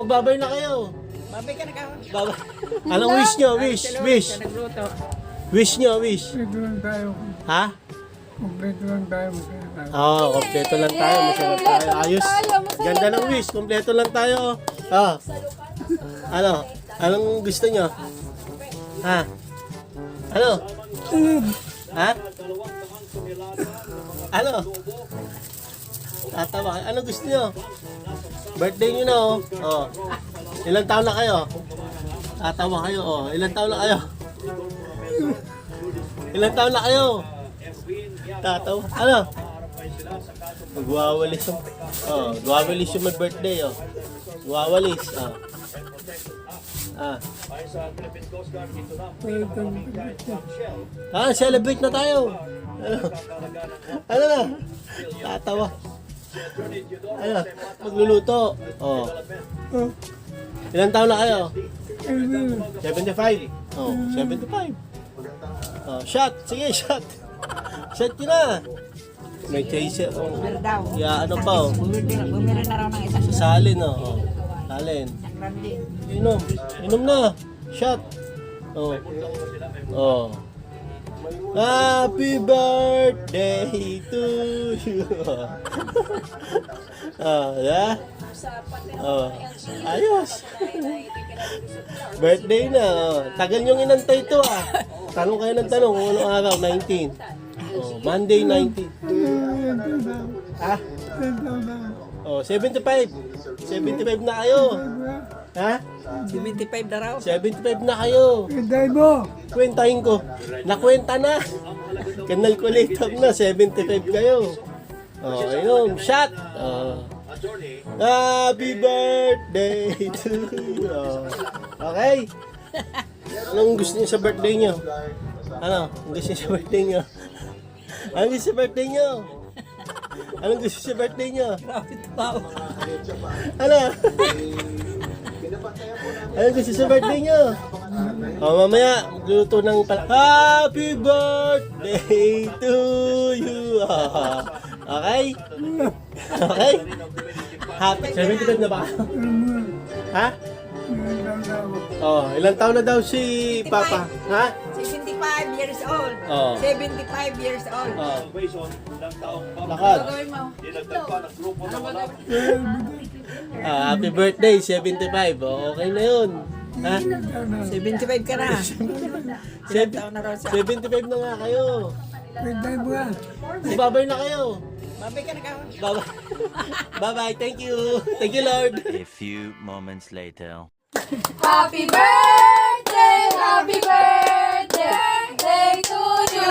Babay na kayo. Babay ka na ka. Babay. Anong wish nyo? Wish. Wish. Wish nyo. Wish. Kompleto lang tayo. Ha? Kompleto lang tayo. Oo, kompleto lang tayo. Masarap tayo. Ayos. Ganda ng wish. Kompleto lang tayo. Oh. Ano? Anong gusto nyo? Ha? Ano? Ha? Ano? Tatawa. Ano gusto nyo? Birthday nyo na oh. Oh. Ilang taon na kayo? Tatawa kayo oh. Ilang taon na kayo? Ilang taon na kayo? Tatawa. Ano? Magwawalis yung... Oh, magwawalis yung mag-birthday oh. Magwawalis. Oh. Ah. Ah, celebrate na tayo. Ano? Ano na? Tatawa. Ano? Magluluto. Oh. Ilang taon na kayo? 75. Oh, 75. Oh, shot. Sige, shot. Shot yun na. May chaser. Oh. Yeah, ano pa oh. Bumira na raw ng isang Sasalin oh. Oh. Salin. randing. Inom. Inom na. Shot. Oh. Oh. Happy birthday to you. Oh, yeah. Oh. Ayos. Birthday na. Oh. Tagal niyong inantay ito ah. Tanong kayo ng tanong kung anong araw, 19. Oh, Monday 19. Ha? Oh, 75. 75 na kayo. Ha? 75 na raw. 75 na kayo. Hinday mo. Kwentahin ko. Nakwenta na. Kanal collector na. 75 kayo. Oh, ayun. Shot. Oh. Happy birthday to you. Oh. Okay? Anong gusto niyo sa birthday niyo? Ano? Anong gusto niyo sa birthday niyo? Anong gusto sa birthday niyo? Anong gusto sa birthday niyo? Grabe tao. Ano? Anong gusto sa birthday niyo? O mamaya, magluluto ng Happy birthday to you. Okay? Okay? Happy 75 na ba? Ha? Oh, ilang taon na daw si Papa? Ha? 75 years old. Oh. 75 years old. Oh. Lakad. Gagawin mo. Happy birthday, 75. Oh, okay na yun. Ha? 75 ka na. Ilang taon na raw siya. 75 na nga kayo. Hinday mo nga. Babay na kayo. Babay ka na ka. Bye-bye. Bye-bye. Thank you. Thank you, Lord. A few moments later. Happy birthday, happy birthday to you.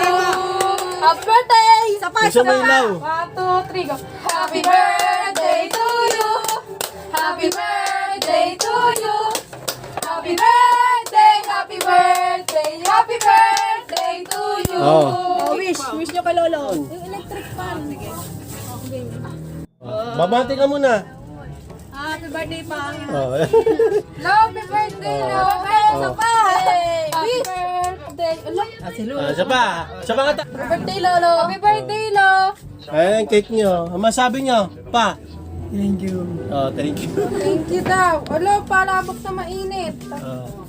Happy birthday! Isa pa, Gusto mo ilaw? 1, 2, 3, go. Happy birthday to you. Happy birthday to you. Happy birthday, happy birthday, happy birthday to you. Oh. Wish nyo kay Lolo. Yung electric fan. Babati ka muna. Happy birthday pa. Oh. Happy birthday, Lolo. Isa pa. Happy birthday. Si Lolo. Isa pa. Isa pa nga ta. Happy birthday, Lolo. Happy birthday, Lo. Ayan ang cake nyo. Ang masabi nyo? Pa. Thank you. Oh, thank you. Thank you daw. Alo, palabok na mainit.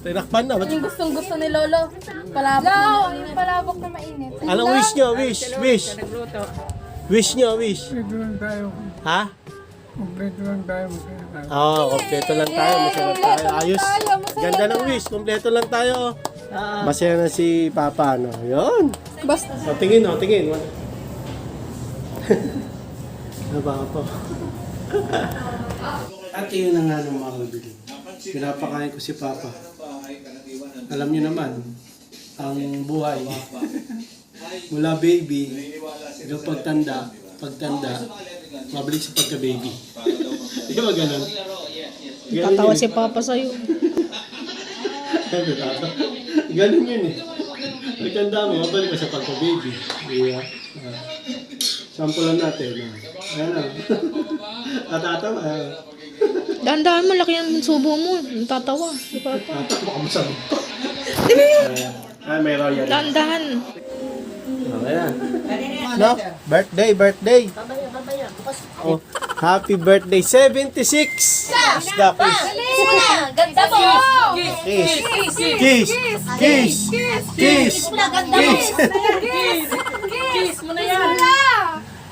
Tinakpan na. Yung gustong gusto ni Lolo. Palabok. Yung palabok na mainit. Anong wish nyo? Wish. Wish. Wish nyo. Wish. Kompleto lang tayo. Ha? Kompleto lang tayo. Oo, kompleto lang tayo. Masarap tayo. Ayos. Ganda ng wish. Kompleto lang tayo. Masaya na si Papa, no? Yun. Basta. O, tingin, o. Tingin. Ano ba po? At yun na nga ng mga kabili. Pinapakain ko si Papa. Alam niyo naman, ang buhay. Mula baby, hanggang pagtanda, mabalik sa pagka-baby. Di ba ganun? Tatawa si Papa sa'yo. Ganun yun eh. Pagtanda mo, mabalik ka sa pagka-baby. Yeah. Sampulan natin. Ayan na. Natatawa. Dahan-dahan mo, laki ang subo mo. Tatawa si Papa. Tatakbo ka masabi. May royal. Dahan-dahan. Okay na. No? Birthday. Oh, happy birthday, 76! Basta, please. Kiss mo na. Ganda mo. Kiss. Kiss. Kiss. Kiss. Ganda mo. Kiss mo na yan.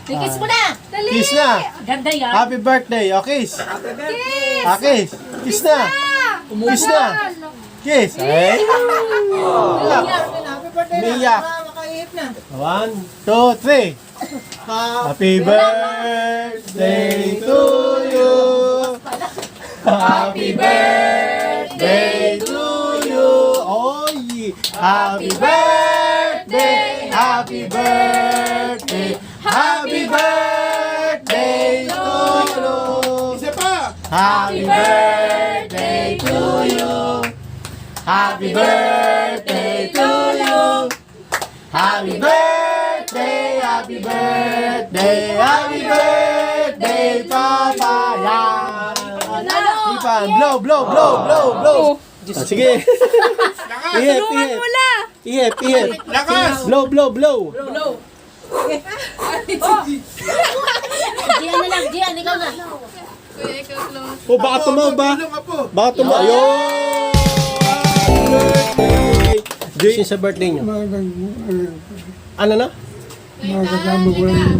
Kiss mo na. Kiss na. Ganda yan. Happy birthday. O, kiss. Kiss. Kiss na. Kiss na. Kiss. Ay. Umiyak. 1, 2, 3. Happy birthday to you. Happy birthday to you. Oh, yeah. Happy birthday. Happy birthday. Happy birthday to you. Isa pa. Happy birthday to you. Happy birthday to you. Happy birthday, happy birthday, happy birthday, Papa. Yan. Ipan, blow, blow, blow, blow, blow. Ah, sige. Ihip, ihip. Ihip, ihip. Blow, blow, blow. Gian na lang. Gian, ikaw na. Oh, baka tumaw ba? Baka tumaw. Ayun. Happy birthday. Jay, sa birthday niyo. Ano na? Makasama ko yung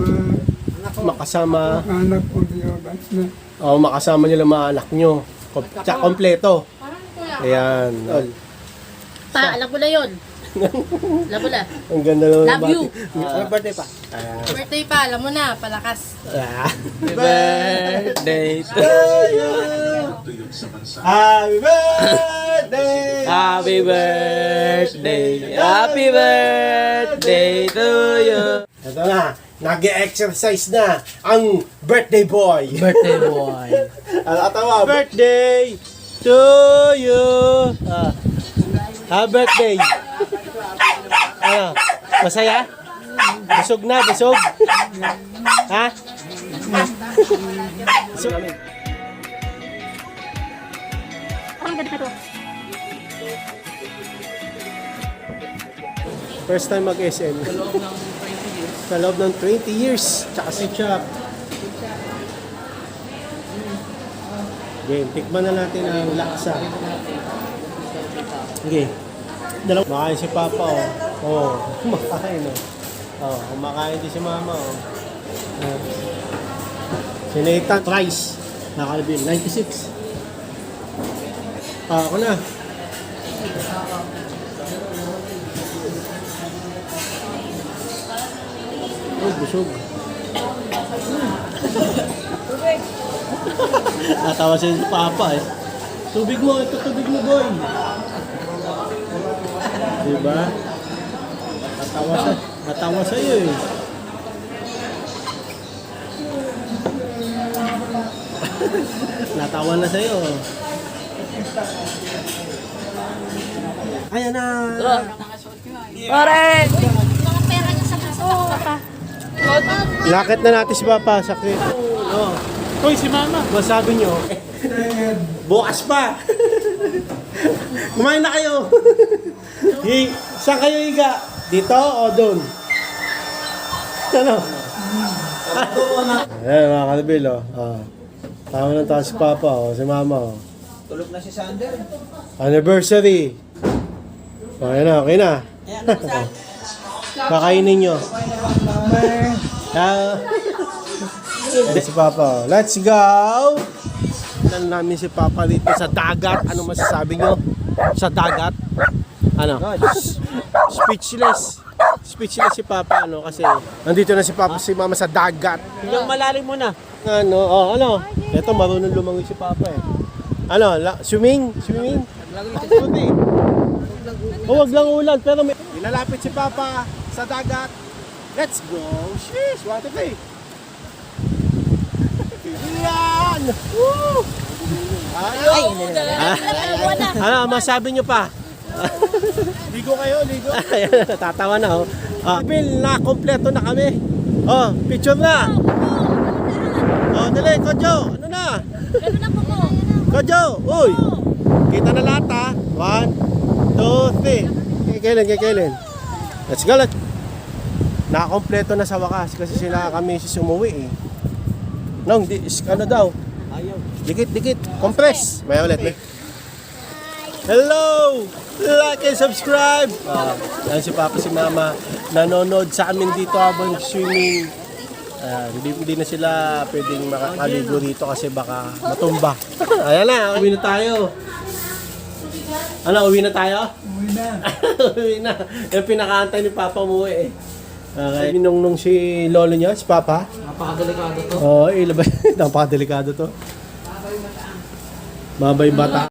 Makasama. anak ko niyo. Basta Oh, makasama niyo lang mga anak niyo. Tsaka kompleto. Ayan. Oh, Pa, alam ko na yun. Alam mo na. ang ganda naman. Love you. Birthday pa. Birthday pa, alam mo na, palakas. Happy birthday to you. Happy birthday. Happy birthday, happy birthday to you. Ito na, nag-exercise na ang birthday boy. Birthday boy. Atawa, birthday to you. Happy birthday. Ano, masaya? Busog na, busog? Ha? Busog namin. First time mag-SM. Sa loob ng 20 years. Tsaka si Chap. Game, tikman na natin ang laksa. Okay. Kumakain si Papa, oh. Oh, kumakain, oh. Oh, kumakain din si Mama, oh. Si Nathan, rice. Nakalabin, 96. Ah, ako na. Oh, busog. Natawa siya si Papa, eh. Tubig mo, ito tubig mo, boy. Diba? Natawa sa iyo, eh. Natawa na sa iyo. Ayan na. Correct! Lakit na natin si Papa sa oh. Hoy, si Mama. Masabi nyo, bukas pa. Kumain na kayo. Saan kayo higa? Dito o doon? Ano? Ayan mga kanabil, oh. Tama ng taas si Papa, oh. Si Mama, oh. Tulog na si Sander. Anniversary. Oh, ayan na, okay na. Kakainin nyo. Si Papa, oh. Let's go! Tan namin si Papa dito sa dagat. Ano masasabi nyo? Sa dagat? Ano? Speechless. Speechless si Papa, ano, kasi nandito na si Papa, si Mama sa dagat. Yung malalim mo na. Ano? Oh, ano? Ito, marunong lumangoy si Papa, eh. Ano? Swimming? Swimming? Oh, wag lang ulan, pero may... Ilalapit si Papa sa dagat. Let's go! Sheesh! What a day! Yan! Woo! Ano, masabi nyo pa? Ligo kayo, ligo. Tatawa na, oh. Bill, na kompleto na kami. Oh, picture na. Oh, dali, Kojo. Ano na? Kojo, uy. Kita na lahat, ha. 1, 2, 3. Kailan. Let's go, let's. Nakakompleto na sa wakas kasi sila kami si sumuwi, eh. Nong, ano daw? Dikit. Compress. May ulit. Hello! Like and subscribe! Yan si Papa, si Mama. Nanonood sa amin dito habang swimming. Hindi na sila pwedeng makakaligo rito kasi baka matumba. Ayan na, uwi na tayo. Ano, uwi na tayo? Uwi na. Uwi na. Yung pinakaantay ni Papa mo eh. Okay. Nung si lolo niya, si Papa. Napakadelikado to. Oo, ilabas. Napakadelikado to. Mabay bata.